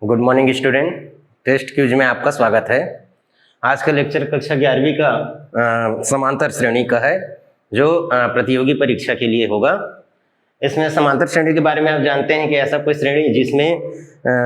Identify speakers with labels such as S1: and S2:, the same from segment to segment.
S1: Good morning student. Test quiz में आपका स्वागत है। आज का लेक्चर कक्षा 11वीं का समांतर श्रेणी का है, जो प्रतियोगी परीक्षा के लिए होगा। इसमें समांतर श्रेणी के बारे में आप जानते हैं कि ऐसा कोई श्रेणी जिसमें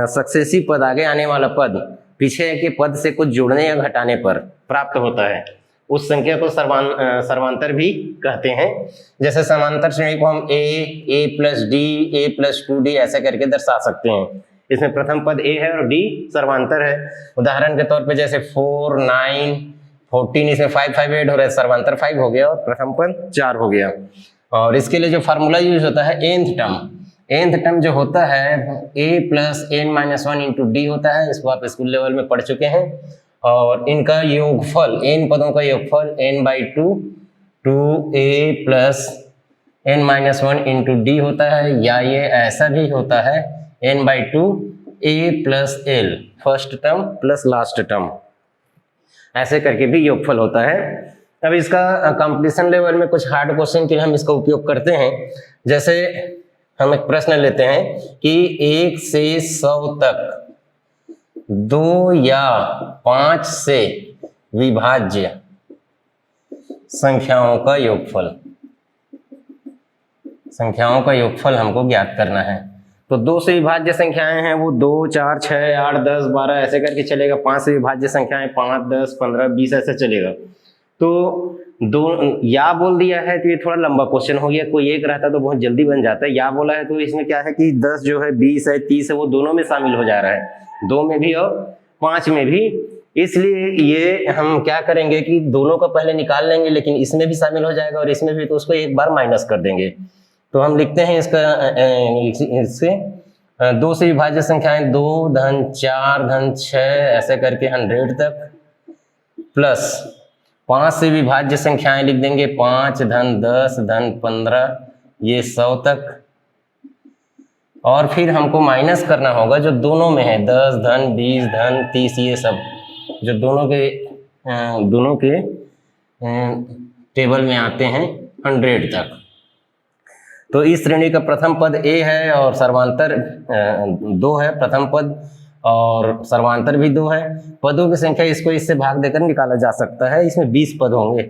S1: सक्सेसिव पद, आगे आने वाला पद पीछे के पद से कुछ जोड़ने या घटाने पर प्राप्त होता है, उस संख्या को सर्वांतर भी कहते हैं। जैसे समांतर श्रेणी को हम a plus D, a plus 2d ऐसा करके दर्शा सकते हैं। इसमें प्रथम पद a है और d सर्वांतर है। उदाहरण के तौर पे जैसे 4, 9, 14, इसमें 5 ऐड हो रहा है, सर्वांतर 5 हो गया और प्रथम पद 4 हो गया। और इसके लिए जो फार्मूला यूज होता है nth टर्म जो होता है a plus n-1 into D होता है। इसको आप स्कूल लेवल में पढ़ चुके हैं। और इनका योगफल, n पदों का योगफल n/2 2a plus n-1 into D होता है, या ये ऐसा भी होता है n/2 a plus l, first term plus last term, ऐसे करके भी योगफल होता है। अब इसका कंपटीशन लेवल में कुछ हार्ड क्वेश्चन के लिए हम इसका उपयोग करते हैं। जैसे हम एक प्रश्न लेते हैं कि 1 से 100 तक 2 या 5 से विभाज्य संख्याओं का योगफल हमको ज्ञात करना है। तो 2 से विभाज्य संख्याएं हैं वो 2, 4, 6, 8, 10, 12 ऐसे करके चलेगा। 5 से विभाज्य संख्याएं 5, 10, 15, 20 ऐसे चलेगा। तो दो या बोल दिया है तो ये थोड़ा लंबा क्वेश्चन हो गया। कोई एक रहता तो बहुत जल्दी बन जाता है। या बोला है तो इसमें क्या है कि 10 जो है, 20 है, 30 है, वो दोनों में शामिल हो जा रहा है, 2 में भी और 5 में भी। इसलिए ये हम क्या करेंगे कि दोनों का पहले निकाल लेंगे, लेकिन इसमें भी शामिल हो जाएगा और इसमें भी, तो उसको एक बार माइनस कर देंगे। तो हम लिखते हैं इससे 2 से विभाज्य संख्याएं 2 धन 4 धन 6 ऐसे करके 100 तक, प्लस 5 से विभाज्य संख्याएं लिख देंगे 5 धन 10 धन 15, ये 100 तक। और फिर हमको माइनस करना होगा जो दोनों में है, 10 धन 20 धन 30, ये सब जो दोनों के टेबल में आते हैं 100 तक। तो इस श्रेणी का प्रथम पद a है और सर्वांतर 2 है। प्रथम पद और सर्वांतर भी 2 है। पदों की संख्या इसको इससे भाग देकर निकाला जा सकता है। इसमें 20 पद होंगे,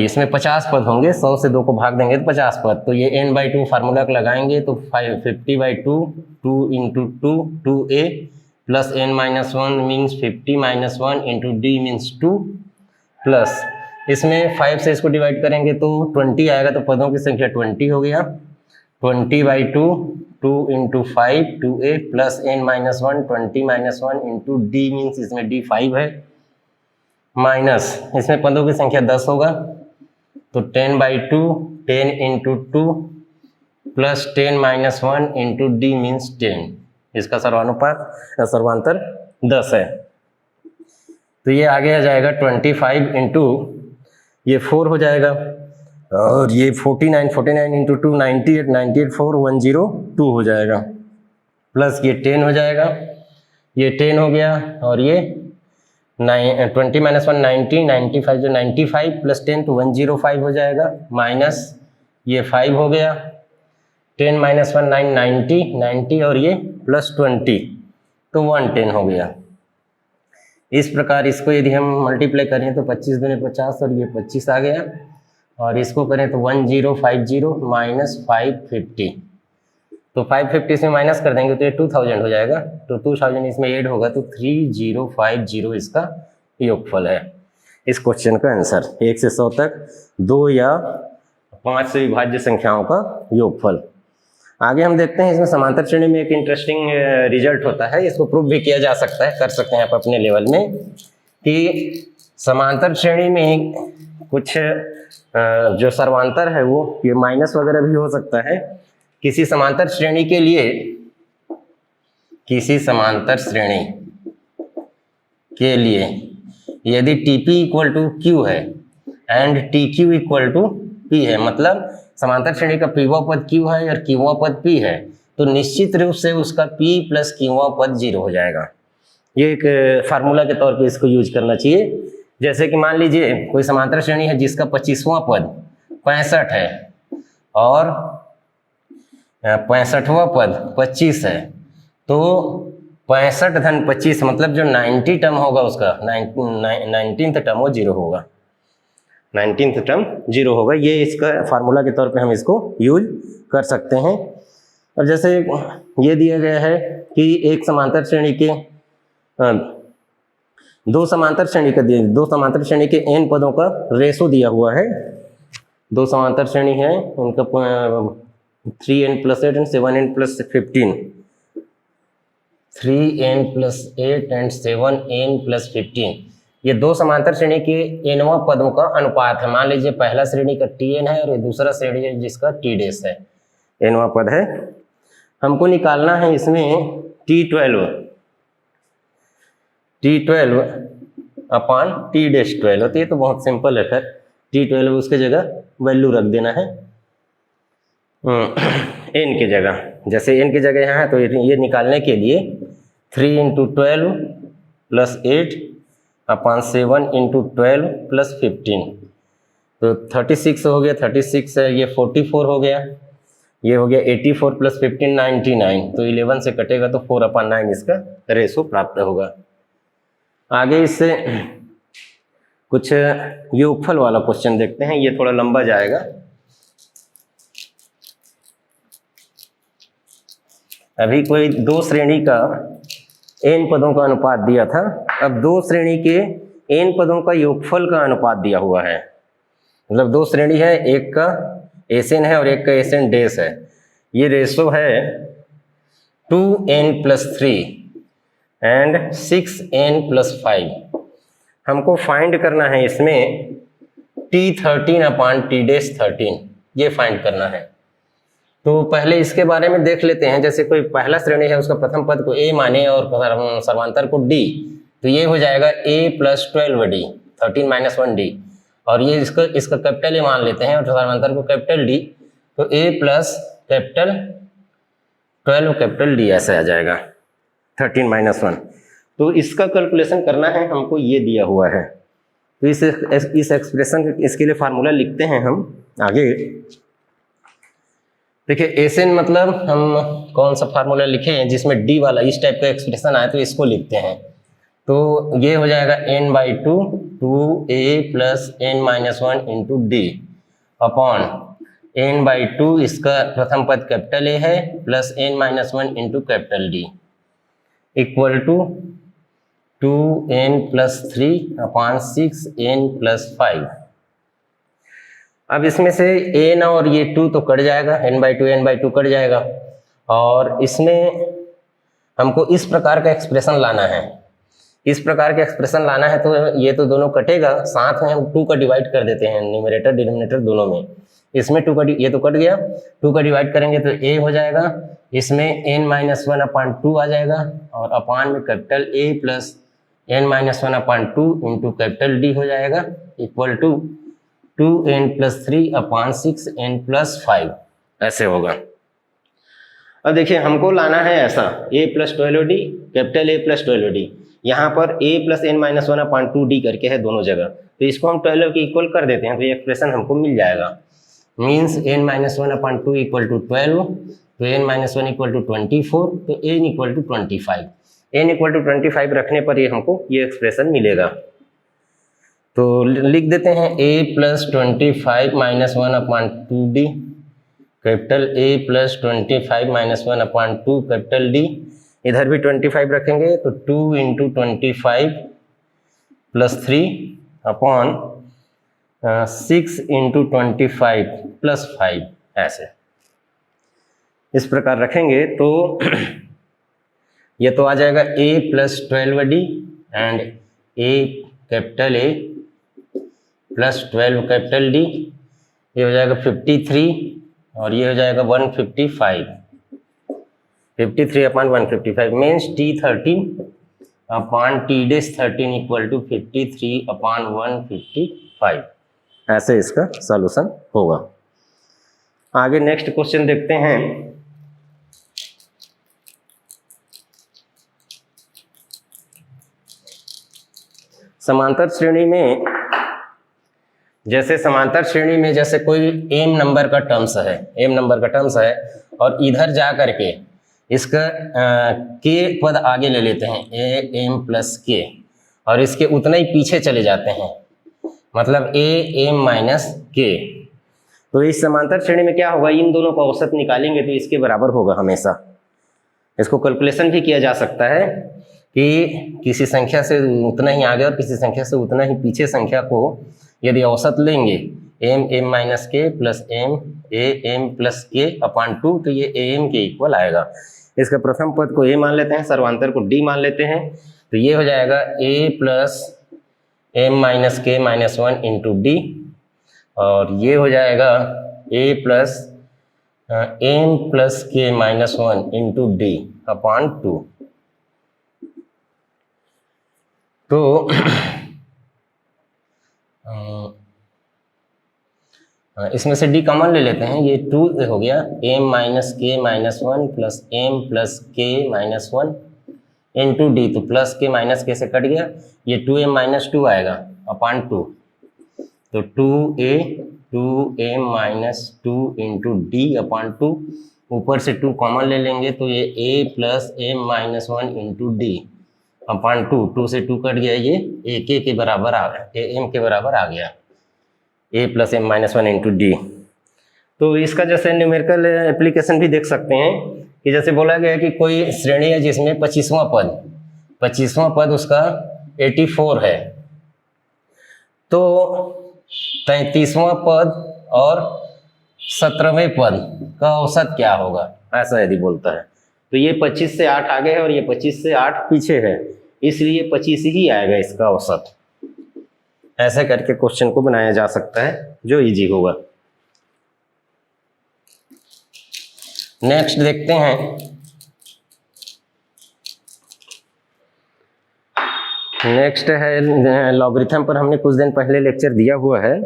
S1: इसमें 50 पद होंगे। 100 से 2 को भाग देंगे तो 50 पद। तो ये n/2 फार्मूला को लगाएंगे तो 50/2 2 into 2 2a plus n-1 means 50-1 into d means 2, plus इसमें 5 से इसको डिवाइड करेंगे तो 20 आएगा। तो पदों की संख्या 20 हो गया। 20/2 2 into 5 2a plus n-1 20-1 into d means इसमें d 5 है, माइनस इसमें पदों की संख्या 10 होगा। तो 10/2 10 into 2 plus 10-1 into d means 10। इसका सर्वांतर 10 है। तो ये आगे आ जाएगा 25 इंटू ये 4 हो जाएगा, और ये 49 इंटू 2 98 4 102 हो जाएगा, प्लस ये 10 हो जाएगा, ये 10 हो गया, और ये 20-1 90 95 जो 95 प्लस 10 तो 105 हो जाएगा, माइनस ये 5 हो गया, 10-1 9 90 और ये प्लस 20 तो 110 हो गया। इस प्रकार इसको यदि हम मल्टीप्लाई करें तो 25 दूनी 50 और ये 25 आ गया, और इसको करें तो 1050 माइनस 550, तो 550 इसमें माइनस कर देंगे तो ये 2000 हो जाएगा। तो 2000 इसमें ऐड होगा तो 3050 इसका योगफल है। इस क्वेश्चन का आंसर 1 से 100 तक 2 या 5 से विभाज्य संख्याओं का योगफल। आगे हम देखते हैं इसमें समांतर श्रेणी में एक इंटरेस्टिंग रिजल्ट होता है। इसको प्रूव भी किया जा सकता है, कर सकते हैं आप अपने लेवल में, कि समांतर श्रेणी में कुछ जो सर्वांतर है वो ये माइनस वगैरह भी हो सकता है। किसी समांतर श्रेणी के लिए यदि TP इक्वल टू Q है and TQ equal to P है, मतलब समांतर श्रेणी का Pवा पद Q है और Qवा पद P है, तो निश्चित रूप से उसका P प्लस Qवा पद 0 हो जाएगा। ये एक फार्मूला के तौर पे इसको यूज करना चाहिए। जैसे कि मान लीजिए कोई समांतर श्रेणी है जिसका 25वां पद 65 है और 65वां पद 25 है, तो 65 धन 25 मतलब जो 90 टर्म होगा उसका 19th टर्म वो 0 होगा, 19th टर्म 0 होगा। ये इसका फार्मूला के तौर पे हम इसको यूज कर सकते हैं। और जैसे ये दिया गया है कि एक समांतर श्रेणी के दो समांतर श्रेणी के n पदों का रेशो दिया हुआ है। दो समांतर श्रेणी है, उनका 3n + 8 and 7n + 15, 3n + 8 and 7n + 15, ये दो समांतर श्रेणी के nवां पदों का अनुपात है। मान लीजिए पहला श्रेणी का tn है और ये दूसरा श्रेणी है जिसका t' है, nवां पद है। हमको निकालना है इसमें T12 अपॉन T'12 होती है, तो बहुत सिंपल है। फिर T12 उसके जगह वैल्यू रख देना है n की जगह, जैसे n की जगह यहाँ है तो ये निकालने के लिए 3 × 12 + 8 अपॉन 7 × 12 + 15, तो 36 हो गया, 36 है, ये 44 हो गया, ये हो गया 84 + 15 99, तो 11 से कटेगा तो 4/9 इसका रेशो प्राप्त होगा। आगे इससे कुछ योगफल वाला क्वेश्चन देखते हैं, ये थोड़ा लंबा जाएगा। अभी कोई दो श्रेणी का n पदों का अनुपात दिया था, अब दो श्रेणी के n पदों का योगफल का अनुपात दिया हुआ है। मतलब दो श्रेणी है, एक का Sn है और एक का Sn डैश है। ये रेशो है 2n + 3 एंड 6n + 5। हमको फाइंड करना है इसमें T13 अपॉन T'13, ये फाइंड करना है। तो पहले इसके बारे में देख लेते हैं। जैसे कोई पहला श्रेणी है, उसका प्रथम पद को a माने और सर्वांतर को d, तो ये हो जाएगा a + 12d, 13 - 1d, और ये इसका कैपिटल A मान लेते हैं और सर्वांतर को कैपिटल D, तो a + कैपिटल 12 कैपिटल D ऐसे आ जाएगा 13 - 1। तो इसका कैलकुलेशन करना है हमको, ये दिया हुआ है। तो इस एक्सप्रेशन इसके लिए फार्मूला लिखते हैं हम आगे। देखिए Sn मतलब हम कौन सा फार्मूला लिखे हैं जिसमें D वाला इस टाइप का एक्सप्रेशन आए, तो इसको लिखते हैं। तो ये हो जाएगा n/2 2a + n - 1 × d upon n/2, इसका प्रथम पद कैपिटल A है, plus n - 1 × capital D equal to 2n + 3 upon 6n + 5। अब इसमें से n और ये 2 तो कट जाएगा, n/2 कट जाएगा, और इसमें हमको इस प्रकार का एक्सप्रेशन लाना है। इस प्रकार का एक्सप्रेशन लाना है तो ये तो दोनों कटेगा, साथ में हम 2 का डिवाइड कर देते हैं, न्यूमरेटर डिनोमिनेटर दोनों में। इसमें 2 का ये तो कट गया, 2 का डिवाइड करेंगे तो a हो जाएगा, इसमें n - 1/2 आ जाएगा, और अपान में capital A + n - 1/2 × capital D हो जाएगा equal to 2n + 3 upon 6n + 5 ऐसे होगा। अब देखिए हमको लाना है ऐसा a + 12d, capital A + 12d, यहाँ पर a + n - 1/2d करके है दोनों जगह, तो इसको हम 12 के इक्वल कर देते हैं, तो ये एक्सप्रेशन हमको मिल जाएगा। मीन्स n - 1/2 इक्वल टू 12, तो n - 1 इक्वल टू 24, तो n equal to 25। n equal to 25 रखने पर ये हमको ये एक्सप्रेशन मिलेगा। तो लिख देते हैं a + 25 - 1/2d, capital A + 25 - 1/2 capital D, इधर भी 25 रखेंगे तो 2 × 25 + 3 अपॉन 6 × 25 + 5 ऐसे इस प्रकार रखेंगे तो ये तो आ जाएगा a + 12d and a capital A + 12 capital D, ये हो जाएगा 53 और ये हो जाएगा 155, 53 upon 155 means T13 upon T'13 equal to 53 upon 155, ऐसे इसका सॉल्यूशन होगा। आगे नेक्स्ट क्वेश्चन देखते हैं। समांतर श्रेणी में जैसे कोई m नंबर का टर्म्स है, और इधर जा करके इसका के पद आगे ले लेते हैं ए एम प्लस के, और इसके उतना ही पीछे चले जाते हैं, मतलब ए एम माइनस के। तो इस समांतर श्रेणी में क्या होगा, इन दोनों का औसत निकालेंगे तो इसके बराबर होगा हमेशा। इसको कैलकुलेशन भी किया जा सकता है कि किसी संख्या से उतना ही आगे और किसी संख्या से उतना ही पीछे संख्या को यदि औसत लेंगे M M minus K plus M A M plus K upon 2, तो ये ए एम के इक्वल आएगा। इसका प्रथम पद को ए मान लेते हैं, सर्वांतर को डी मान लेते हैं, तो ये हो जाएगा ए प्लस एम माइनस के माइनस 1 इंटू डी, और ये हो जाएगा ए प्लस एम प्लस के माइनस 1 इंटू डी अपान 2। तो इसमें से डी कॉमन ले लेते हैं, ये 2 हो गया, एम माइनस के माइनस 1 प्लस एम प्लस के माइनस 1 इंटू डी, तो प्लस के माइनस के से कट गया, ये 2m माइनस 2 आएगा अपान 2, तो 2m minus 2 into D upon 2, ऊपर से 2 कॉमन ले लेंगे तो ये a plus M minus 1 into D upon 2, 2 से 2 कट गया, ये a के बराबर आ गया, am के बराबर आ गया, a plus M minus 1 into D. तो इसका जैसे न्यूमेरिकल एप्लीकेशन भी देख सकते हैं कि जैसे बोला गया है कि कोई श्रेणी है जिसमें 25वां पद उसका 84 है, तो 33वां पद और 17वें पद का औसत क्या होगा, ऐसा यदि बोलता है, तो ये 25 से 8 आगे है और ये 25 से 8 पीछे है, इसलिए 25 ही आएगा इसका औसत। ऐसे करके क्वेश्चन को बनाया जा सकता है जो इजी होगा। नेक्स्ट देखते हैं, नेक्स्ट है लॉगरिथम पर हमने कुछ दिन पहले लेक्चर दिया हुआ है,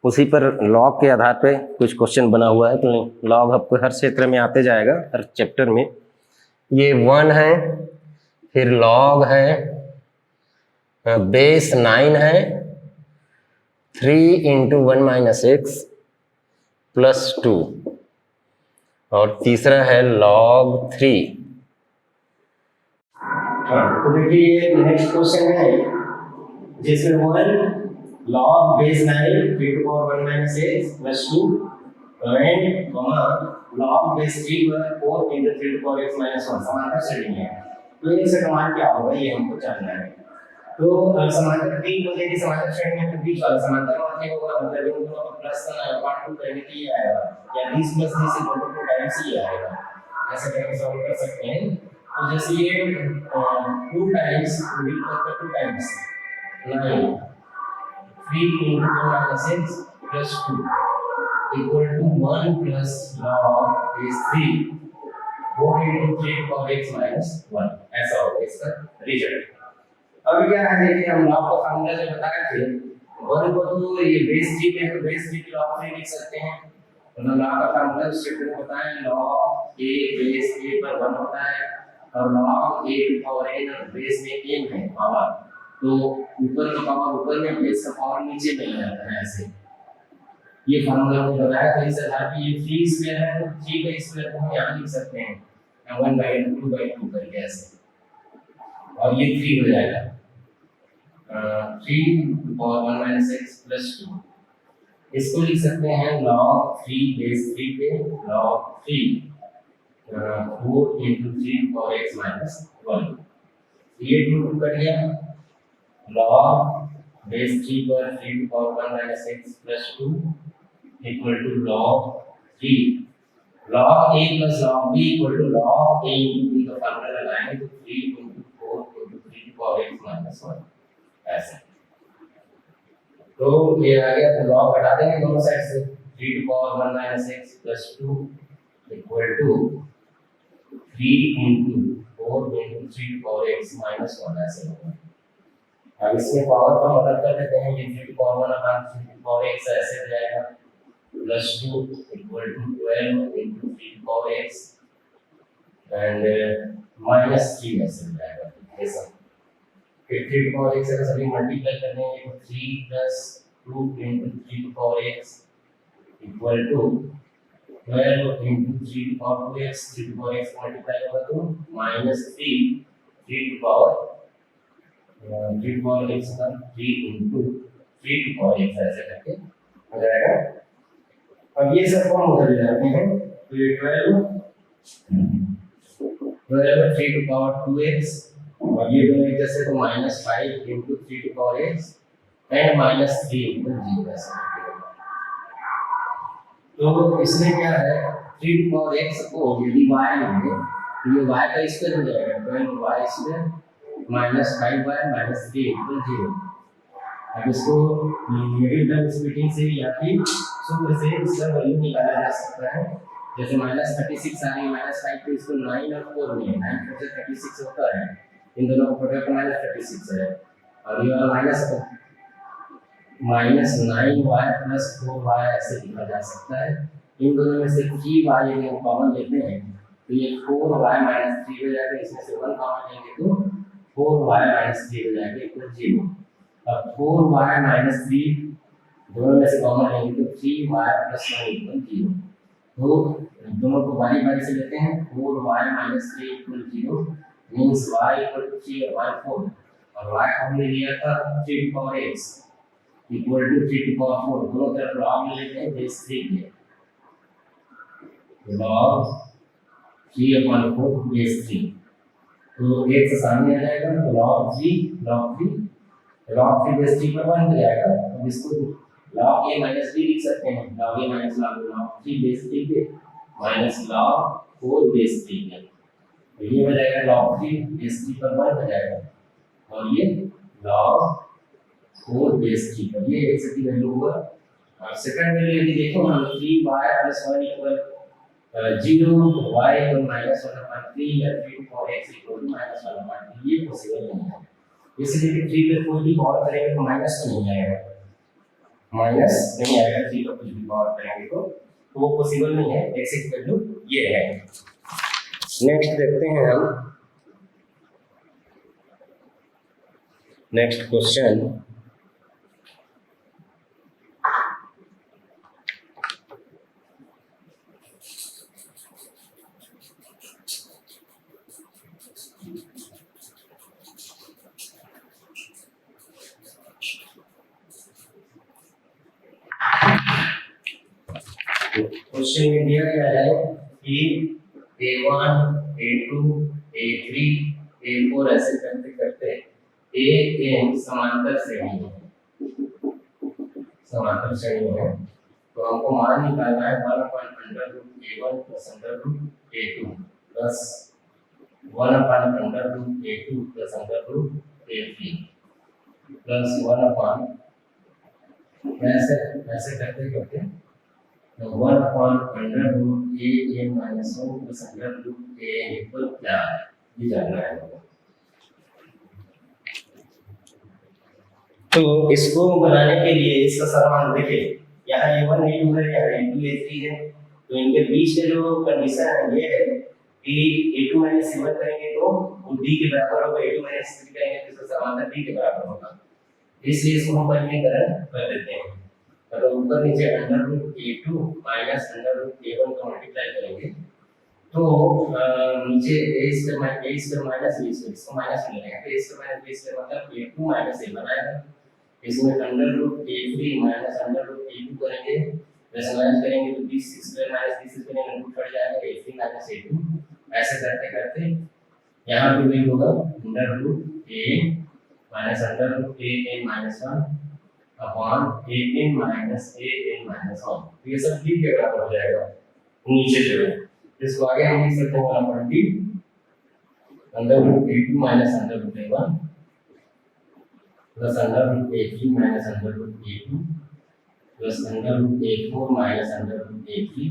S1: उसी पर लॉग के आधार पे कुछ क्वेश्चन बना हुआ है। तो लॉग आपको हर क्षेत्र में आते जाएगा, हर चैप्टर में। ये 1 है, फिर लॉग है, बेस 9 है, 3 इंटू 1 माइनस एक्स प्लस 2, और तीसरा है लॉग 3। तो देखिए नेक्स्ट क्वेश्चन है जिसमें 1 log base 9 3 to power 1 minus x plus 2 and log base 3 पर 4 into 3 to power x minus 1 समांतर श्रेणी है। तो इनसे कमान क्या होगा ये हमको जानना है। तो समांतर 3 बोले कि समांतर श्रेणी में बीच वाला समांतर मान होगा, मतलब इन दोनों का प्लस पार्ट 2 करने के लिए आएगा, या 20 प्लस 20 इक्वल टू 2 टाइम्स ही आएगा। ऐसे करके सॉल्व कर सकते हैं। तो जैसे ये 2 times 2 times 9 3 into 1 minus x plus 2 equal to 1 plus log base 3 4 into 3 power x minus 1, ऐसा होगा इसका रिजल्ट। अब क्या है, देखिए हम लॉग का फार्मूला जो बताए थे 1 को तो ये बेस 3 पे है, बेस 3 की लॉग 3 लिख सकते हैं। तो लॉग का फार्मूला इस चैप्टर में बताया, लॉग a बेस a पर 1 होता है, और log a power n base में m है पावर, तो ऊपर का पावर ऊपर में, बेस का पावर नीचे में आता है। ऐसे ये फार्मूला हमने बताया था। इस आधार पे ये 3 स्क्वायर है, तो 3 का स्क्वायर को हम यहां लिख सकते हैं 1/2 करके ऐसे, और ये 3 हो जाएगा 3 और 1 minus x plus 2। इसको लिख सकते हैं log 3 बेस 3 पे log 3 4 into 3 power x minus 1, ये 2 कट गया, log base 3 पर 3 to power 1 minus x plus 2 equal to log 3 log a plus log b equal to log a into b का formula लगाएंगे तो 3 into 4 into 3 to power x minus 1 ऐसे। तो ये आ गया, तो log हटा देंगे दोनों साइड से, 3 to power 1 minus x plus 2 equal to 3 into 4 into 3 to power x minus 1 ऐसे होगा। अब इसमें पावर का मदद कर देते हैं, ये 3 to power 1 upon 3 to power x ऐसे हो जाएगा, plus 2 equal to 12 into 3 to power x and minus 3 ऐसे हो जाएगा। ऐसा फिर 3 to power x से सभी मल्टीप्लाई करने हैं, तो 3 plus 2 into 3 to power x equal to 12 into 3 to power 2x, 3 to power x multiply होगा तो minus 3 to power 3 to power x का 3 into 3 to power x ऐसे करके हो जाएगा। अब ये सब फॉर्म उधर जाते हैं तो ये 12 3 to power 2x और ये दोनों एक जैसे तो -5 into 3 to power x and -3 into 0 तो इसमें क्या है 3 to power x को यदि y लेंगे तो ये y का स्क्वायर हो जाएगा 12y स्क्वायर -5y -3 into 0। अब इसको नेगेटिव स्प्लिटिंग से या फिर सूत्र से इसका वैल्यू निकाला जा सकता है। जैसे -36 आ रही है -5 तो इसको 9 और 4 में 9 4 से 36 होता है, इन दोनों को प्रोडक्ट -36 है और ये वाला -9y + 4y ऐसे लिखा जा सकता है। इन दोनों में से 3y यदि हम कॉमन लेते हैं तो ये 4y - 3 हो जाएगा, इसमें से 1 कॉमन लेंगे तो 4y - 3 हो जाएगा इक्वल 0। अब 4y - 3 दोनों में से कॉमन लेंगे तो 3y + 1 इक्वल 0। तो दोनों को बारी बारी से लेते हैं 4y - 3 equal 0 means y equal 3 और y 4 और y हमने लिया था 3 to power x equal to 3 to power 4 दोनों तरफ लॉग लेते हैं बेस 3 के log 3/4 बेस 3 तो एक से सामने आ जाएगा तो log 3 बेस 3 पर 1 हो जाएगा। अब इसको log a - b लिख सकते हैं log a - log 3 बेस 3 के माइनस log 4 बेस 3 के तो ये हो जाएगा log 3 बेस 3 पर 1 हो जाएगा और ये log 4 बेस 3 पर ये x की वैल्यू होगा। और सेकंड वैल्यू यदि देखो हम 3y + 1 इक्वल 0 y इक्वल -1/3 या 3 to power x इक्वल -1/3 ये पॉसिबल नहीं है, इसलिए 3 पे कोई भी पावर करेंगे तो माइनस तो नहीं आएगा, 3 का कुछ भी पावर करेंगे तो वो पॉसिबल नहीं है। x की वैल्यू ये है। नेक्स्ट देखते हैं हम नेक्स्ट क्वेश्चन। क्वेश्चन में दिया गया है कि a1 a2 a3 a4 ऐसे करते करते an समांतर श्रेणी है तो हमको मान निकालना है 1/√a1 + √a2 plus 1/√a2 + √a3 plus 1 ऐसे करते करते 1/√a n - 1 + √a इक्वल क्या है ये जानना है। तो इसको बनाने के लिए इसका समान देखिए यहाँ a1 a2 है यहाँ a2 a3 है तो इनके बीच में जो कंडीशन है ये है कि a2 - a1 करेंगे तो वो d के बराबर होगा, a2 - a3 करेंगे तो इसका समांतर d के बराबर होगा, इसलिए इसको हम परिमेयकरण कर देते हैं। अगर ऊपर नीचे √a2 - √a1 का मल्टीप्लाई करेंगे तो नीचे a² - b² इसको माइनस मिलेगा तो a² - b² मतलब a2 - a1 आएगा। इसमें √a3 - √a2 करेंगे रैशनलाइज करेंगे तो b² - b² में रूट कट जाएगा a3 - a2 ऐसे करते करते यहाँ पे भी होगा √a - √an - 1 upon an - an - 1 तो ये सब d के बराबर हो जाएगा नीचे जो है। इसको आगे हम लिख सकते हैं √d √a2 - √a1 plus √a3 - √a2 plus √a4 - √a3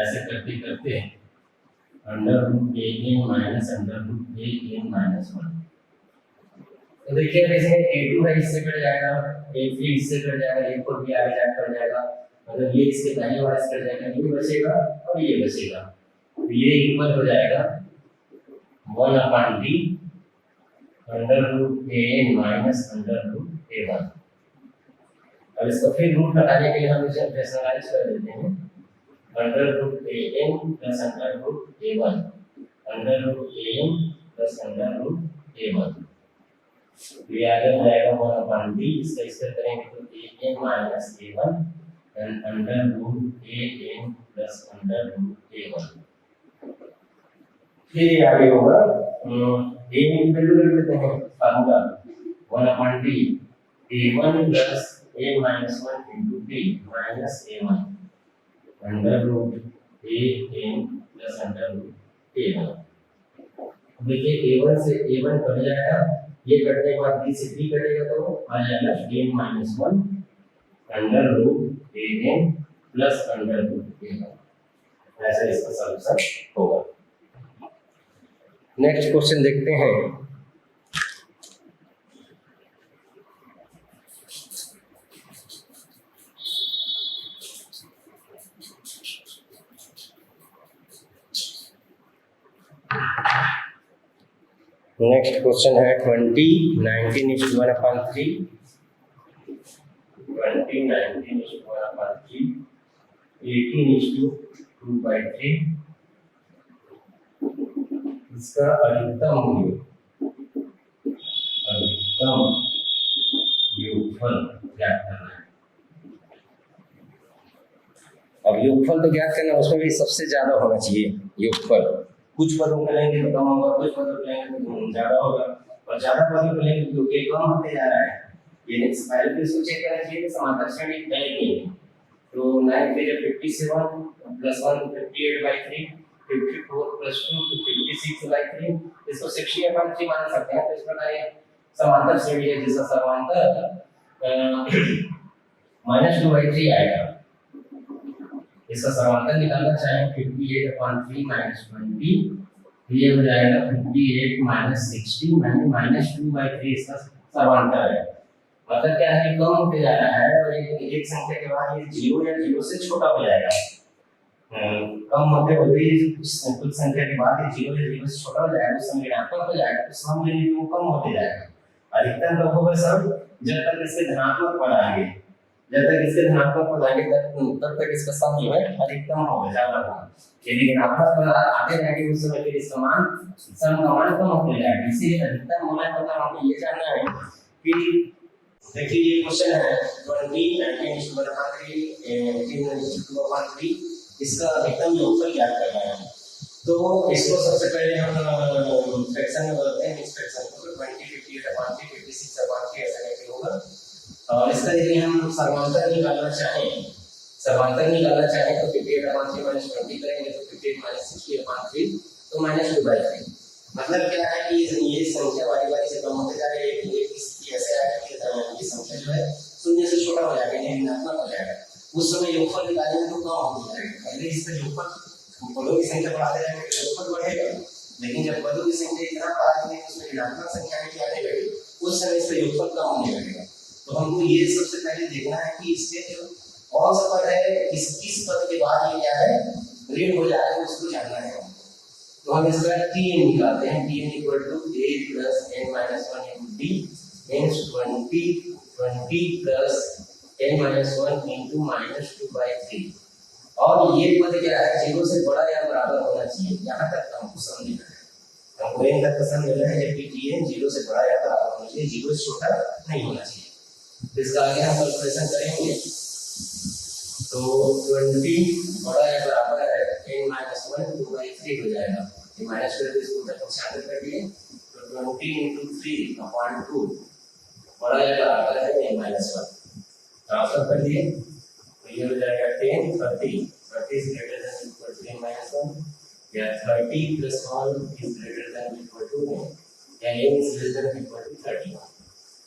S1: ऐसे करते करते √an - √an - 1 तो देखिए इसमें a2 है इससे कट जाएगा, a3 इससे कट जाएगा, a4 भी आगे जाकर कट जाएगा, मतलब ये इसके दाहिने वाले से कट जाएगा, ये बचेगा और ये बचेगा तो ये इक्वल हो जाएगा 1/d √an - √a1। अब इसको फिर रूट हटाने के लिए हम इसे रैशनलाइज कर देते हैं under root A N plus under root A one, under root A N plus under root A one. तो ये आगे हो जाएगा 1 बी, इसका इसका करेंगे तो A N minus A one and under root A N plus under root A one. फिर ये आगे होगा ए की वैल्यू रख देते हैं, formula 1 D a1 plus a minus 1 into b minus a1 under root a n plus under root a1। देखिए a1 से a1 कट जाएगा, ये कटने के बाद b से b कटेगा तो आ जाएगा a minus 1 under root a n plus under root a1। ऐसा इसका सॉल्यूशन होगा। नेक्स्ट क्वेश्चन देखते हैं। नेक्स्ट क्वेश्चन है 20 19:1/3, 20 19:1/3, 18:2/3। इसका अधिकतम योगफल ज्ञात करना है। अब योगफल तो ज्ञात करना, उसमें भी सबसे ज्यादा होना चाहिए योगफल। कुछ पदों को लेंगे तो कम होगा, कुछ पदों को लेंगे तो ज्यादा होगा, और ज्यादा पदों को लेंगे तो ये कम होते जा रहा है। ये पहले तो इसको चेक करना चाहिए कि समांतर श्रेणी है कि नहीं। तो 9 पे 57 + 1 58/3, 54 + 2 56/3, इसको 60/3 मान सकते हैं। तो इस प्रकार ये समांतर श्रेणी है जिसका समांतर -2/3 आएगा। इसका समांतर निकालना चाहें 58/3 - 20, ये हो जाएगा 58 - 60 -2/3 इसका समांतर है। मतलब क्या है, कम होते जा रहा है और एक संख्या के बाद ये 0 या 0 से छोटा हो जाएगा। कम होते होते कुछ संख्या के बाद ये 0 या 0 से छोटा हो जाएगा, उस समय ऋणात्मक हो जाएगा, तो सम में वो कम होते जाएगा। अधिकतम कब होगा सम, जब तक इसके धनात्मक पद आएंगे, जब तक इसके धनात्मक पद आएंगे तब तक इसका सम जो है अधिकतम होगा, ज्यादा होगा। यदि ऋणात्मक पद आते रहेंगे उस समय फिर इसका मान सम का मान कम होते जाएगा। इसीलिए अधिकतम होना है, मतलब हमको ये जानना है कि देखिए ये क्वेश्चन है 20 19:3, 18:2/3, इसका अधिकतम योगफल ज्ञात करना है। तो इसको सबसे पहले हम फ्रैक्शन में बदलते हैं, इस फ्रैक्शन को 20 58/3 56/3 ऐसा करके होगा। और इसका यदि हम समांतर निकालना चाहें तो 58/3 - 20 करेंगे तो 58 - 60/3 तो -2/3। मतलब क्या है कि ये संख्या बारी-बारी से कम होते जा रही है। एक स्थिति ऐसे आएगा कि ये संख्या जो है शून्य से छोटा हो जाएगा, यानी ऋणात्मक हो जाएगा। उस समय योगफल निकालेंगे तो कम हो जाएगा। पहले इसका योगफल पदों की संख्या बढ़ाते जाएंगे तो योगफल बढ़ेगा, लेकिन जब पदों की संख्या इतना बढ़ा देंगे उसमें ऋणात्मक संख्या आने लगेगी, उस समय इसका योगफल कम होने लगेगा। तो हमको ये सबसे पहले देखना है कि इसके जो कौन सा पद है, किस पद के बाद ये क्या है ऋण हो जाएगा, उसको जानना है। तो हम इसका Tn निकालते हैं। Tn = a + n - 1 × d means 20 + n - 1 × -2/3। और ये पद क्या है, 0 से बड़ा या बराबर होना चाहिए। यहाँ तक हमको समझना है, हमको इन तक समझ लेना है, जबकि Tn 0 से बड़ा या बराबर होना चाहिए, 0 से छोटा नहीं होना चाहिए। तो इसका आगे हम कैलकुलेशन करेंगे। तो 20 बड़ा या बराबर है n - 1 2/3 हो जाएगा। ये माइनस करके इसको उधर शामिल कर दिए तो 20 × 3/2 बड़ा या बराबर है n - 1 ट्रांसफर कर दिए तो ये हो जाएगा 10 30 30 > n - 1 या 30 + 1 > n या n > 30।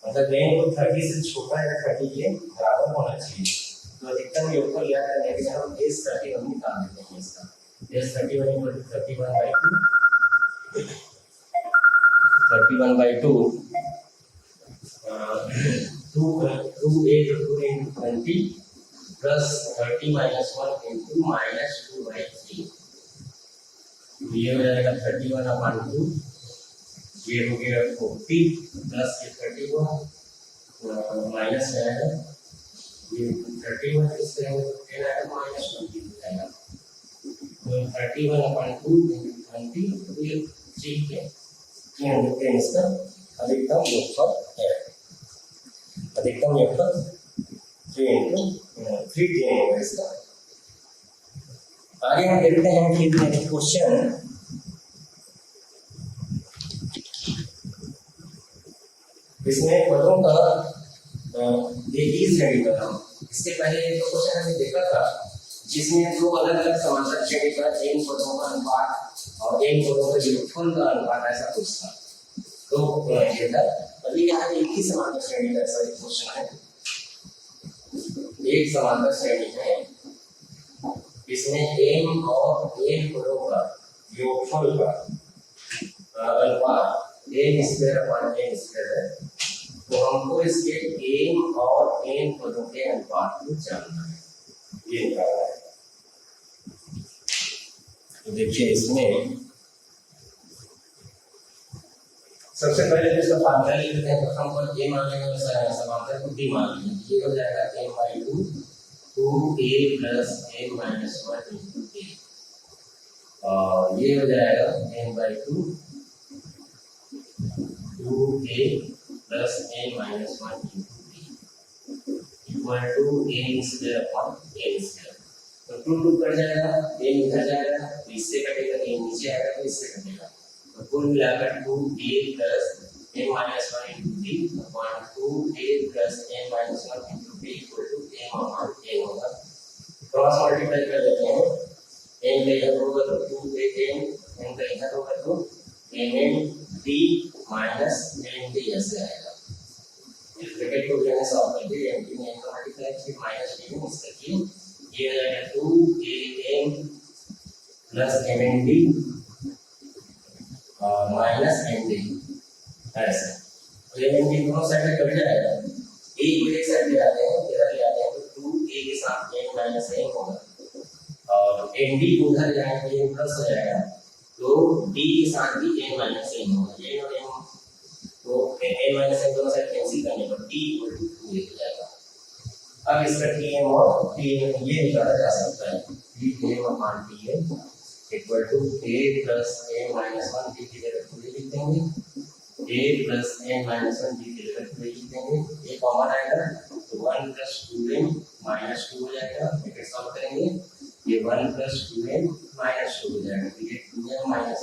S1: मतलब n को 30 से छोटा या 30 के बराबर होना चाहिए। तो अधिकतम योगफल ज्ञात करने के लिए हम S31 निकाल देते हैं। इसका S31 = 31/2 2a × 20 + 30 - 1 × -2/3। ये हो जाएगा 31/2, ये हो गया 40 प्लस ये 31 माइनस है ये 31 इस तरह से आएगा -20 हो जाएगा। तो 31/2 20 3 310 इसका अधिकतम योगफल है। अधिकतम योगफल 3 होगा इसका। आगे हम देखते हैं फिर नेक्स्ट क्वेश्चन। इसमें पदों का एक ही श्रेणी का नाम। इसके पहले एक क्वेश्चन हमने देखा था जिसमें दो अलग अलग समांतर श्रेणी का n पदों का अनुपात और n पदों का योगफल का अनुपात ऐसा कुछ था। तो ये था। अभी यहाँ एक ही समांतर श्रेणी का ऐसा एक क्वेश्चन है। एक समांतर श्रेणी है, इसमें m और n पदों का योगफल का अनुपात n² है। तो हमको इसके m और n पदों के अनुपात को जानना है, ये निकालना है। तो देखिए इसमें सबसे पहले तो इसका फार्मूला लिख लेते हैं। प्रथम पद a मान लेंगे, समांतर को b मान लेंगे। ये हो जाएगा m/2 2a + m - 1 × a, और ये हो जाएगा m/2 2a + m - 1 × b equal to n²/n²। तो 2 कट जाएगा, n इधर जाएगा तो इससे कटेगा, n नीचे आएगा तो इससे कटेगा। तो कुल मिलाकर 2a + m - 1 × b 2a + m - 1 × b equal to m/n होगा। क्रॉस मल्टीप्लाई कर देते हैं। n का इधर होगा तो 2am, n का इधर होगा तो mnb - md ऐसे आएगा। इस ब्रैकेट को लेने सॉल्व करके m में n का मल्टीप्लाई फिर -b में इसका किए, ये आ जाएगा 2am + mnb और -md ऐसे। तो mnb दोनों साइड में कट जाएगा, a को एक साइड ले आते हैं, इधर ले आते हैं तो 2a के साथ m - 1 होगा और md को उधर जाएंगे m प्लस हो जाएगा तो d के साथ भी m - 1 होगा। ये और m तो m - 1 दोनों साइड कैंसिल करने पर d = 2 हो जाएगा। अब इसका tm और tm ये निकाला जा सकता है। tm/tm equal to a + m - 1 d की जगह 2 लिख देंगे, a + m - 1 d की जगह 2 लिख देंगे। ये कॉमन आएगा तो 1 + 2m - 2 हो जाएगा। ब्रैकेट सॉल्व करेंगे, ये 1 + 2m - 2 हो जाएगा। तो ये 2m - 1 /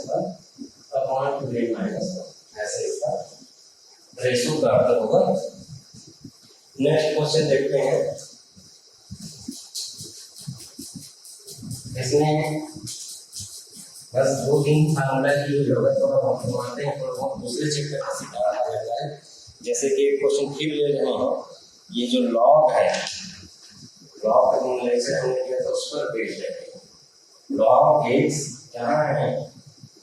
S1: 2m - 1 ऐसे इसका रेशो प्राप्त होगा। नेक्स्ट क्वेश्चन देखते हैं। इसमें बस 2-3 फार्मूला की जरूरत तो हम मानते हैं, तो हम दूसरे चैप्टर का सिखा जाता है। जैसे कि क्वेश्चन फिर ले रहे हैं, ये जो लॉग है, लॉग का फॉर्मूला हमने लिया था उस पर बेस्ड है। लॉग x यहाँ है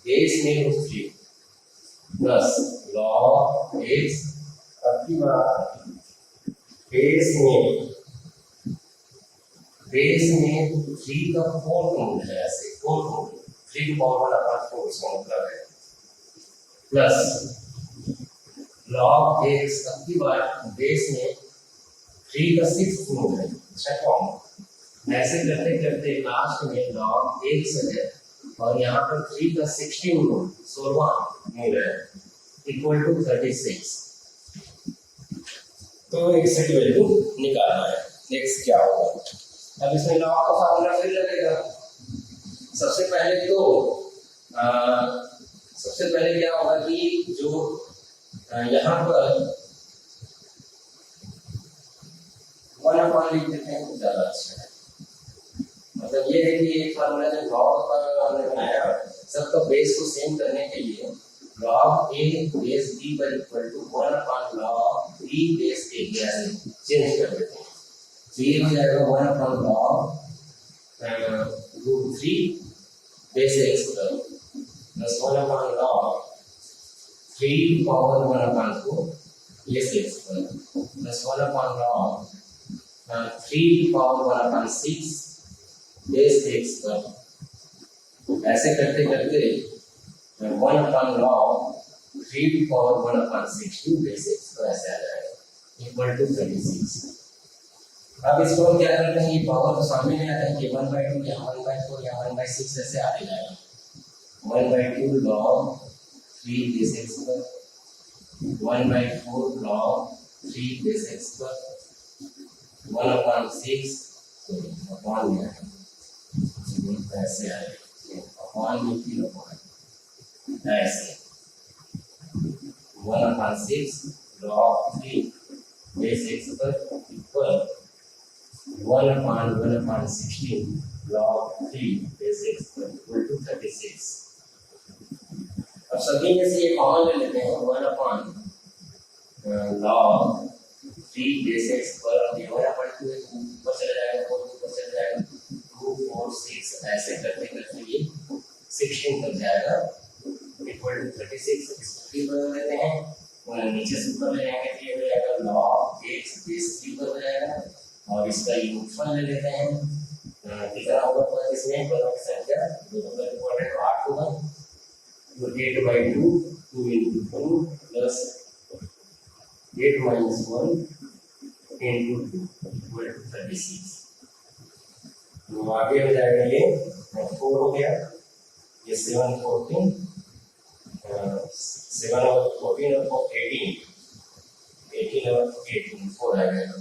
S1: बेस में √3 प्लस log x आपकी बात बेस में 3 का 4 मूल है, ऐसे 4 मूल 3 पावर 1/4 इसका मतलब है, प्लस log x आपकी बात बेस में 3 का 6 मूल है, छठवां। ऐसे करते करते लास्ट में log x है और यहाँ पर 3 का 16 मूल 16वां मूल है इक्वल टू 36। तो x की वैल्यू निकालना है, x क्या होगा। अब इसमें लॉग का फार्मूला फिर लगेगा। सबसे पहले क्या होगा कि जो यहाँ पर 1/, लिख देते हैं तो ज्यादा अच्छा है। मतलब ये है कि एक फार्मूला जो लॉग पर हमने बनाया, सबका बेस को सेम करने के लिए log a बेस b पर equal to 1/log b base a change कर देते हैं। तो ये हो जाएगा 1/log √3 base x plus 1/log 3 power 1/4 base x plus 1/log 3 power 1/6 base x पर। ऐसे करते करते 1/log 3 पावर 1/6 बेस x तो ऐसे आ जाएगा इक्वल टू 36। अब इसको हम क्या करते हैं, ये पावर तो सामने में आता है कि 1/2 यहाँ 1/4 यहाँ 1/6 ऐसे आगे जाएगा। 1/2 log 3 base x पर 1/4 log 3 base x पर 1/6 अपॉन में ऐसे आएगा अपॉन में फिर अपॉन ऐसे 1/6 log 3 base x पर इक्वल 1/16 log 3 base x पर इक्वल टू 36। अब सभी में से ये कॉमन ले लेते हैं 1/log 3 base x पर अब ये 1/2 ऊपर चला जाएगा 4 ऊपर चला जाएगा 2 4 6 ऐसे करते करते ये 16 तक जाएगा इक्वल टू 36। इसको फिर बदल देते हैं, नीचे से ऊपर ले जाएंगे तो ये हो जाएगा log x base 3 पर हो जाएगा और इसका योगफल ले लेते हैं कितना होगा पर इसमें पदों की संख्या जो तो इम्पोर्टेंट 8 होगा तो 8/2 2 into 2 plus 8 minus 1 into 2 equal to 36। तो आगे हो जाएगा ये 4 हो गया, ये 7 14 7 और 14 और 18 और 18 4 आ जाएगा।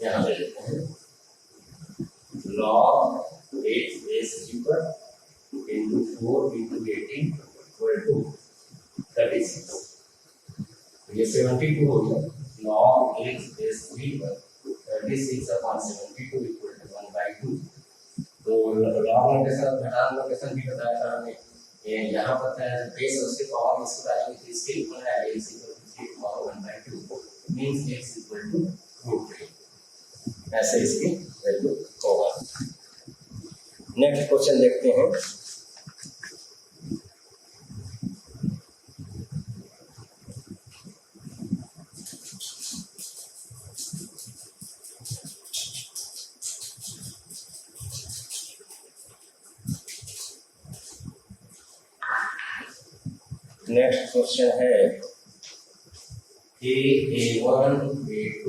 S1: यहाँ पे लेते हैं log 8 base 3 पर into 4 into 18 equal to 36। ये 72 हो गया log 8 base 3 पर 36/72 equal to 1/2। तो log नोटेशन घटान नोटेशन भी बताया था हमने, ये यहाँ पर बेस उसके पावर इसको डालेंगे तो इसके इक्वल आएगा x equal to 3 power 1/2 means x equal to √3 ऐसे इसकी वैल्यू होगा। नेक्स्ट क्वेश्चन देखते हैं। नेक्स्ट क्वेश्चन है a1 a2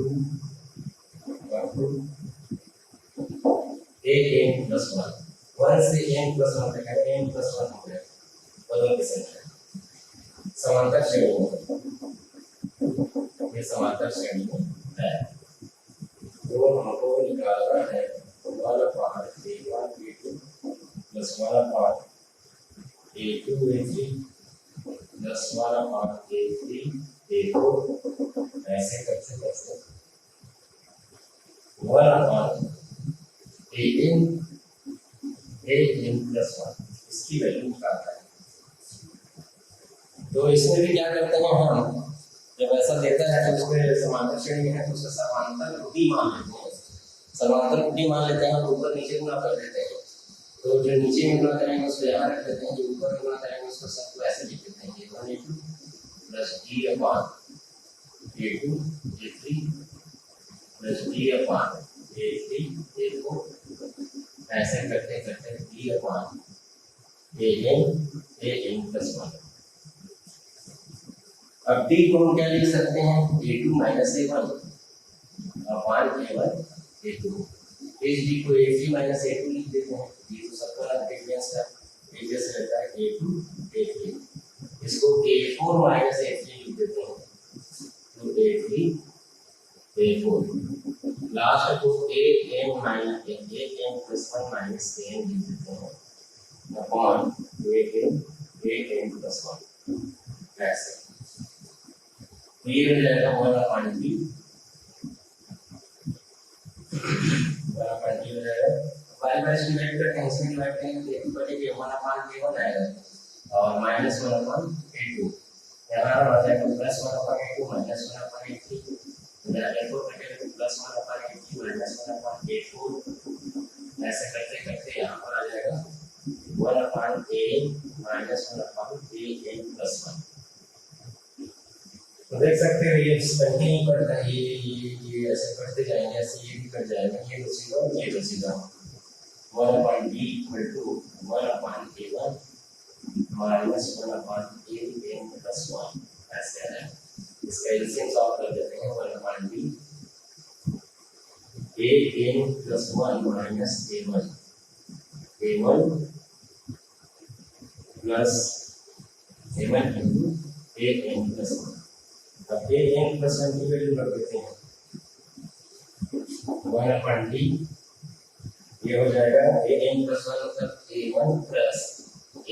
S1: an plus 1 1 से n plus 1 तक है, n plus 1 हो गया पदों की संख्या समांतर श्रेणी में, ये समांतर श्रेणी में है तो हमको निकालना है 1/a1 a2 plus 1/a2 a3 plus 1/a3 a4 ऐसे करते करते 1/an plus 1 इसकी वैल्यू निकालना है। तो इसमें भी क्या करते हैं हम, जब ऐसा देता है तो उसके समांतर श्रेणी में है तो उसका समांतर त्रुटि मान लेते हैं, समांतर त्रुटि मान लेते हैं और ऊपर नीचे गुणा कर देते हैं। तो जो नीचे में गुणा करेंगे उसको यहाँ रख देते हैं, जो ऊपर में गुणा करेंगे उसको सबको ऐसे लिख देते हैं a1 a2 plus d/a2 a3 plus d/a3 a4 ऐसे करते करते d/an plus 1। अब d को हम क्या लिख सकते हैं a2 minus a1 upon a1 a2। इस d को a3 minus a2 लिख देते हैं, d तो सबका डिफरेंस का a जैसे रहता है a2 a3, इसको a4 minus a3 लिख देते हैं तो a3 a4 लास्ट को an minus an plus 1 minus an लिख देते हैं अपॉन an plus 1 ऐसे। तो ये हो जाएगा 1/b 1/b हो जाएगा। y बाय से डिवाइड करते हैं, इसमें डिवाइड करेंगे तो बचेगा 1/a1 आएगा और माइनस 1/a2 यहाँ आ जाएगा प्लस 1/a2 माइनस 1/a3 तो कटेगा प्लस 1/a3 माइनस 1/a4 ऐसे करते करते यहाँ पर आ जाएगा 1/a माइनस 1/an plus 1। तो देख सकते हो ये कंटिन्यू करता है, ये ऐसे करते जाएंगे, ऐसे ये भी कर जाएगा, ये बचेगा 1/b equal to 1/a1 minus 1/an plus 1 ऐसे है। इसका एलसीएम सॉल्व कर देते हैं 1/b an plus 1 minus a1 plus a1 into an plus 1। अब an plus 1 की वैल्यू रख देते हैं 1/d, ये हो जाएगा an plus 1 मतलब a1 plus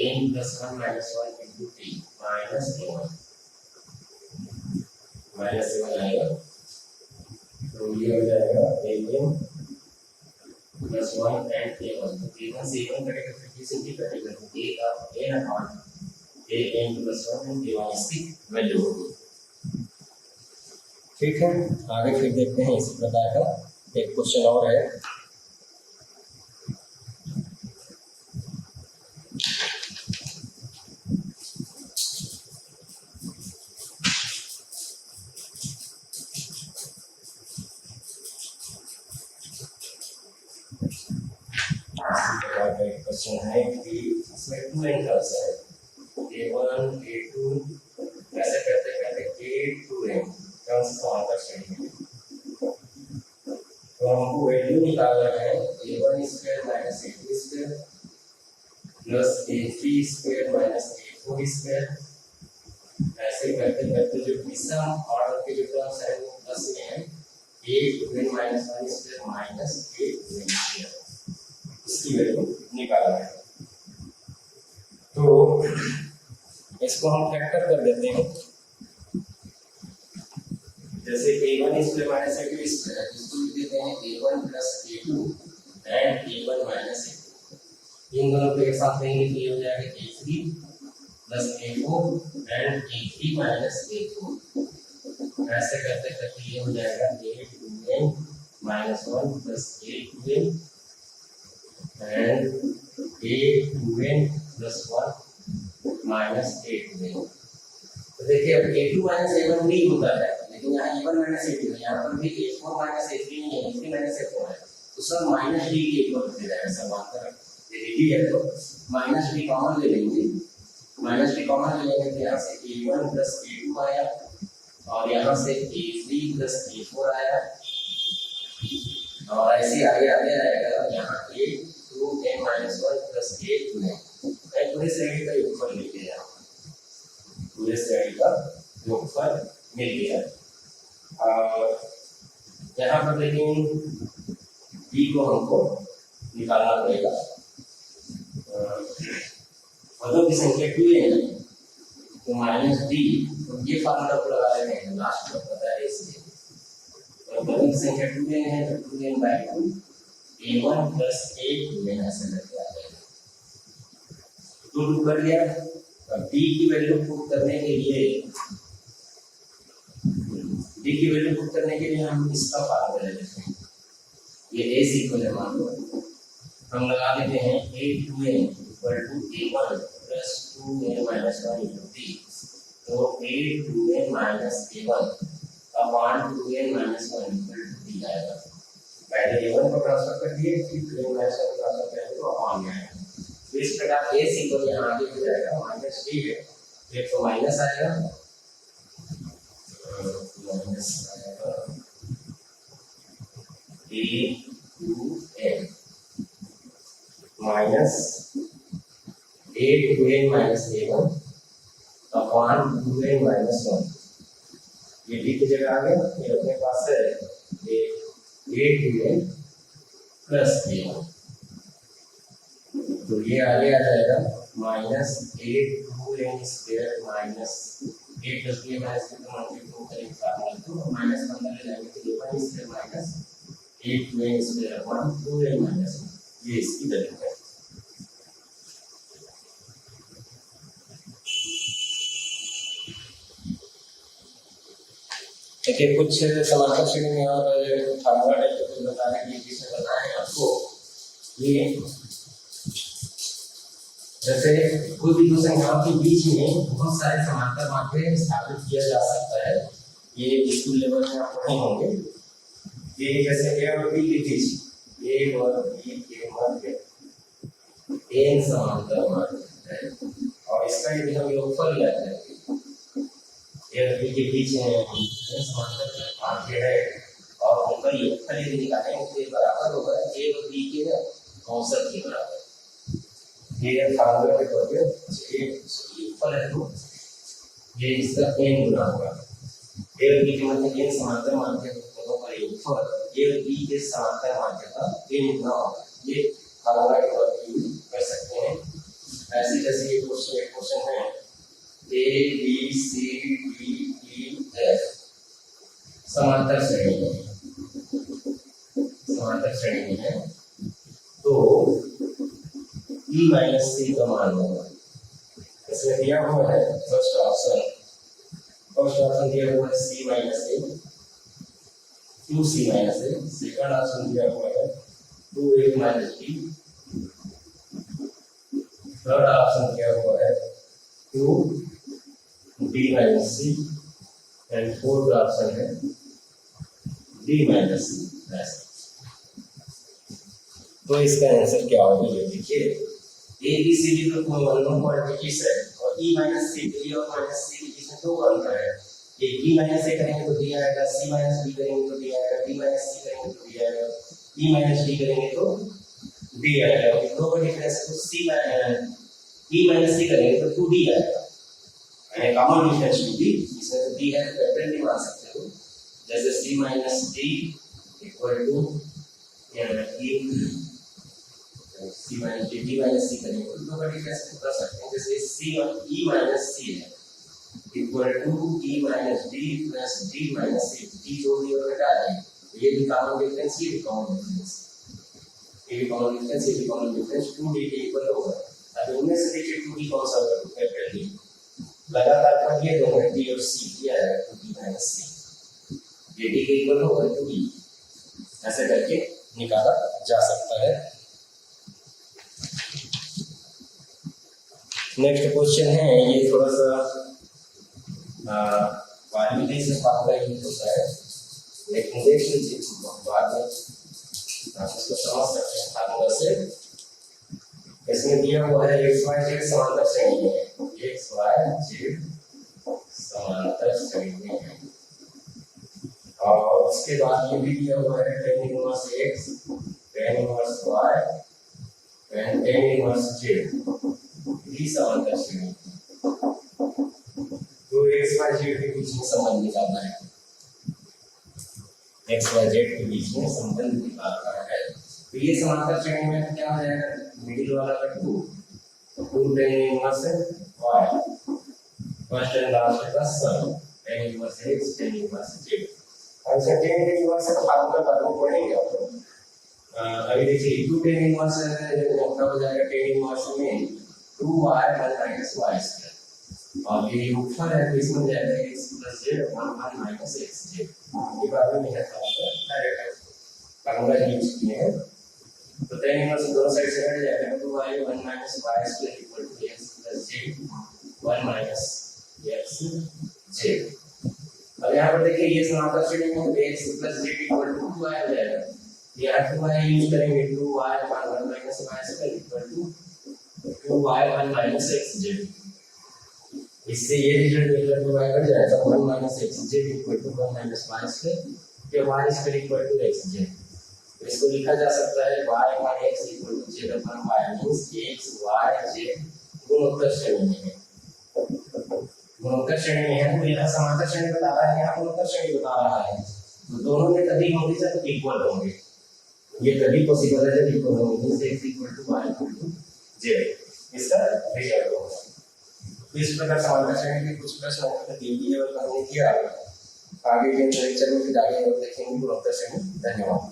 S1: n plus 1 minus 1 into t minus a1 minus a1 आएगा, तो ये हो जाएगा an plus 1 and a1, तो a1 से a1 कटेगा फिर किसी की कटेगा तो a का n upon an plus 1 and a1 इसकी वैल्यू होगी। ठीक है, आगे फिर देखते हैं इसी प्रकार का एक क्वेश्चन और है। क्वेश्चन है कि इसमें 2 एंगल्स है a1 a2 ऐसे करते करते a2n टर्म्स समांतर श्रेणी में, तो हमको वैल्यू निकालना है a1 square minus a2 square plus a3 square minus a4 square, ऐसे करते करते जो विषम ऑर्डर के जो टर्म्स है वो प्लस में है a2n minus 1 square minus a2n square, इसकी वैल्यू निकालना है। तो इसको हम फैक्टर कर देते हैं, जैसे a1 square minus a2 square, इसको लिख देते हैं a1 plus a2 and a1 minus a2, इन दोनों को एक साथ लेंगे तो ये हो जाएगा a3 plus a4 and a3 minus a4, ऐसे करते करते ये हो जाएगा a2n minus 1 plus a2n and a2n plus 1 minus a2n। तो देखिए अब a2 minus a1 नहीं होता है, लेकिन यहाँ a1 minus a2 है, यहाँ पर भी a4 minus a3 नहीं है, a3 minus a4 है, तो सब माइनस d के इक्वल हो जाएगा समांतर। यदि d है तो माइनस d कॉमन ले लेंगे, माइनस d कॉमन ले लेंगे तो यहाँ से a1 plus a2 आया और यहाँ से a3 plus a4 आया और ऐसे आगे आगे आएगा यहाँ a2n minus 1 plus a2n, पूरे श्रेणी का योगफल मिल गया, पूरे श्रेणी का योगफल मिल गया। यहाँ पर लेकिन b को हमको निकालना पड़ेगा, पदों की संख्या 2n है तो माइनस d, तो ये फार्मूला को लगा लेते हैं, लास्ट में पता है इसलिए, तो पदों की संख्या 2n है तो 2n by 2 a1 plus a2n ऐसे करके आ जाएगा। तो टू कर लिया, अब d की वैल्यू पुट करने के लिए हम इसका फार्मूला ले लेते हैं, ये a इक्वल है, मान लो हम लगा देते हैं a2n equal to a1 plus 2n minus 1 into d, तो a2n minus a1 upon 2n minus 1 equal to d आएगा। पहले a1 को ट्रांसफर कर दिए, फिर 2n माइनस 1 को ट्रांसफर करेंगे तो अपॉन में आएगा। तो इस प्रकार a इक्वल यहाँ आगे हो जाएगा माइनस d है, फिर तो माइनस आएगा, माइनस आएगा a2n minus a2n minus a1 upon 2n minus 1, ये d की जगह आ गया, फिर अपने पास है a2n प्लस a1, तो ये आगे आ जाएगा minus a2n square minus a plus b minus b को मल्टीप्लाई करेंगे साथ में तो माइनस का अंदर ले जाएंगे तो a1 square minus a2n square upon 2n minus, ये इसकी वैल्यू है। देखिए कुछ समांतर श्रेणी में और फार्मूला टाइप के कुछ बताने की चीजें बताएं आपको, ये जैसे कोई भी दो संख्याओं के बीच में बहुत सारे समांतर मात्रा स्थापित किया जा सकता है, ये स्कूल लेवल में आप पढ़े होंगे। ये जैसे a और b के बीच a और b के मध्य n समांतर मात्रा है और इसका यदि हम योगफल लेते हैं a और b के बीच में समांतर मात्रा है और उनका पर योगफल यदि निकालेंगे तो ये बराबर होगा ए और बी के औसत के बराबर। ये फार्मूला के तौर पे ये योगफल है तो ये इसका n गुना होगा। ए और बी के मध्य n समांतर माध्य दोनों का योगफल ए और बी के समांतर माध्य का n गुना होगा। ये फार्मूला के तौर पे यूज कर सकते हैं। ऐसे जैसे ये क्वेश्चन है A B C D E F समांतर श्रेणी में है तो e माइनस सी का मान होगा। इसमें दिया हुआ है फर्स्ट ऑप्शन दिया हुआ है सी माइनस ए 2c माइनस ए। सेकंड ऑप्शन दिया हुआ है 2a minus b। Third option दिया हुआ है 2b minus c and fourth option है d माइनस c। तो इसका आंसर क्या होगा ये देखिए ए बी सी डी तो कोई अननोन क्वांटिटीज है और e माइनस सी डी और माइनस सी के बीच में दो अंतर है। ए बी माइनस ए करेंगे तो डी आएगा, सी माइनस डी करेंगे तो डी आएगा, डी माइनस सी करेंगे तो डी आएगा, ई माइनस डी करेंगे तो डी आएगा। दो का डिफरेंस तो सी ई माइनस सी करेंगे तो 2d आएगा यानी कॉमन डिफरेंस 2d। इसमें d है तो वेक्टर भी मान सकते हो जैसे c minus d equal to c minus d minus c करेंगे तो दो का डिफरेंस कर सकते हैं जैसे c और e माइनस c है equal to e minus d plus d minus c। d जोड़ दिया और घटा दिया ये भी कॉमन डिफरेंस, ये भी कॉमन डिफरेंस, ये भी कॉमन डिफरेंस, ये भी कॉमन डिफरेंस 2d के इक्वल होगा। अब उनमें से देखिए 2d कौन सा होगा वेक्टर d लगातार पर ये दोनों d और c किया है 2d माइनस c ये d के इक्वल होगा 2d। ऐसे करके निकाला जा सकता है। नेक्स्ट क्वेश्चन है ये थोड़ा सा वाल्मीकि से फार्मूला यूज होता है लेकिन देख लीजिए बाद में आप इसको समझ सकते हैं फार्मूला से। इसमें दिया हुआ है x y z समांतर श्रेणी में है, x y z समांतर श्रेणी में है और उसके बाद ये भी दिया हुआ है tan inverse x tan inverse y and tan inverse z भी समांतर श्रेणी। तो x y z के बीच में संबंध निकालना है, x y z के बीच में संबंध निकालना है। तो ये समांतर श्रेणी में क्या हो जाएगा मिडिल वाला का 2 tan inverse y first and last का सम tan inverse x tan inverse z। अब से tan इनवर्स का फार्मूला बाद में पढ़ेंगे आप लोग। अभी देखिए 2 tan इनवर्स क्या हो जाएगा tan इनवर्स में 2y 1 माइनस y स्क्वायर और ये योगफल है तो इसमें जाएगा x plus z 1 minus x z। ये बात में है डायरेक्ट फार्मूला यूज किए हैं तो tan इनवर्स दोनों साइड से हट जाएगा 2y 1 minus y square equal to x plus z 1 minus x z। अब यहाँ पर देखिए ये समांतर श्रेणी में x plus z equal to 2y हो जाएगा। यहाँ 2y यूज करेंगे 2y 1 minus y square equal to 2y 1 minus x z। इससे ये रिजल्ट निकल 2y कट जाएगा 1 minus x z equal to 1 minus y square ये y square equal to x z। इसको लिखा जा सकता है y minus x equal to z upon y means x y z गुणोत्तर श्रेणी में है। गुणोत्तर श्रेणी में है तो यहाँ समांतर श्रेणी बता रहा है, यहाँ गुणोत्तर श्रेणी बता रहा है तो दोनों में तभी होंगे जब इक्वल होंगे। ये तभी पॉसिबल है जब इक्वल होंगे means x equal to y equal to z इसका रिजल्ट होगा। तो इस प्रकार समांतर श्रेणी के कुछ प्रश्न DD लेवल पर हमने किया। आगे के लेक्चर में फिर आगे और देखेंगे गुणोत्तर श्रेणी। धन्यवाद।